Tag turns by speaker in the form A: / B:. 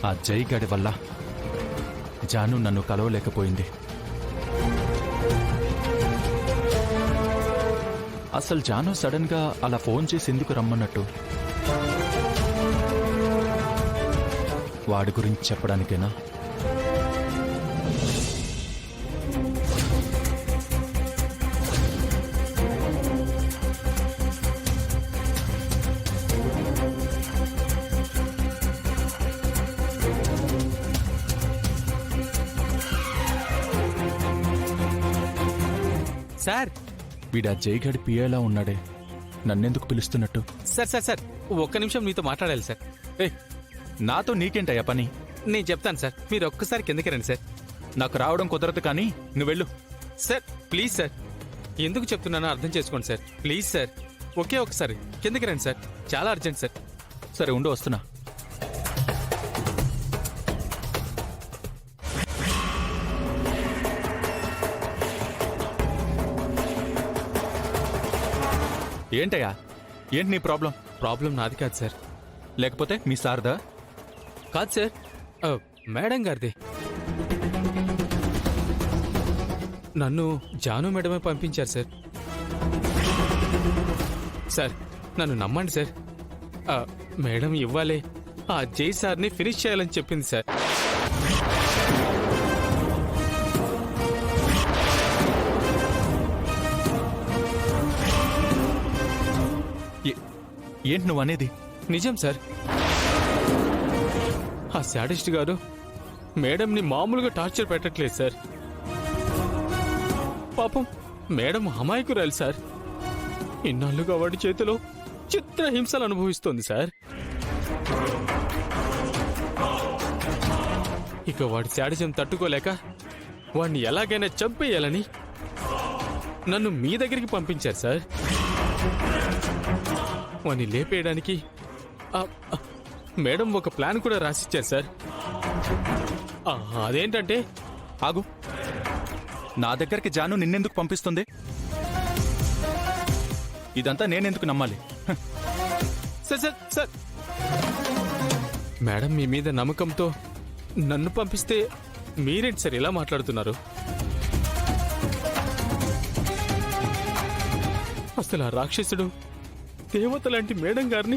A: ఆ జైగాడి వల్ల జాను నన్ను కలవలేకపోయింది. అసలు జాను సడన్ గా అలా ఫోన్ చేసి ఎందుకు రమ్మన్నట్టు? వాడి గురించి చెప్పడానికేనా?
B: సార్,
A: వీడా జైగాడి పిఏలా ఉన్నాడే, నన్నెందుకు పిలుస్తున్నట్టు?
B: సార్ సార్ సార్ ఒక్క నిమిషం మీతో మాట్లాడాలి సార్.
A: ఏ, నాతో నీకేంటయ్యా పని?
B: నేను చెప్తాను సార్, మీరు ఒక్కసారి కిందకి రండి సార్.
A: నాకు రావడం కుదరదు, కానీ నువ్వెళ్ళు.
B: సార్ ప్లీజ్ సార్, ఎందుకు చెప్తున్నానో అర్థం చేసుకోండి సార్. ప్లీజ్ సార్, ఒకే ఒకసారి కిందకి రండి సార్, చాలా అర్జెంట్ సార్.
A: సరే ఉండు, వస్తున్నా. ఏంటయ్యా, ఏంటి నీ ప్రాబ్లం?
B: ప్రాబ్లం నాది కాదు సార్.
A: లేకపోతే మీ సార్దా?
B: కాదు సార్, మేడం గారిది. నన్ను జాను మేడమే పంపించారు సార్. సార్ నన్ను నమ్మండి సార్, మేడం ఇవ్వాలే ఆ జై సార్ని ఫినిష్ చేయాలని చెప్పింది సార్.
A: ఏంటి నువ్వు అనేది?
B: నిజం సార్. ఆ శాడిస్ట్ గారు మేడంని మామూలుగా టార్చర్ పెట్టట్లేదు సార్. పాపం మేడం అమాయకురాలు సార్. ఇన్నాళ్లుగా వాడి చేతిలో చిత్రహింసలు అనుభవిస్తోంది సార్. ఇక వాడి శాడిజం తట్టుకోలేక వాడిని ఎలాగైనా చంపేయాలని నన్ను మీ దగ్గరికి పంపించారు సార్. వాణ్ణి లేపేయడానికి మేడం ఒక ప్లాన్ కూడా రాసిచ్చారు సార్. అదేంటంటే,
A: ఆగు, నా దగ్గరికి జాను నిన్నెందుకు పంపిస్తుంది? ఇదంతా నేనెందుకు నమ్మాలి?
B: సార్ సార్ సార్ మేడం మీ మీద నమ్మకంతో నన్ను పంపిస్తే మీరేంటి సార్ ఇలా మాట్లాడుతున్నారు? అసలు ఆ రాక్షసుడు దేవత లాంటి మేడం గారిని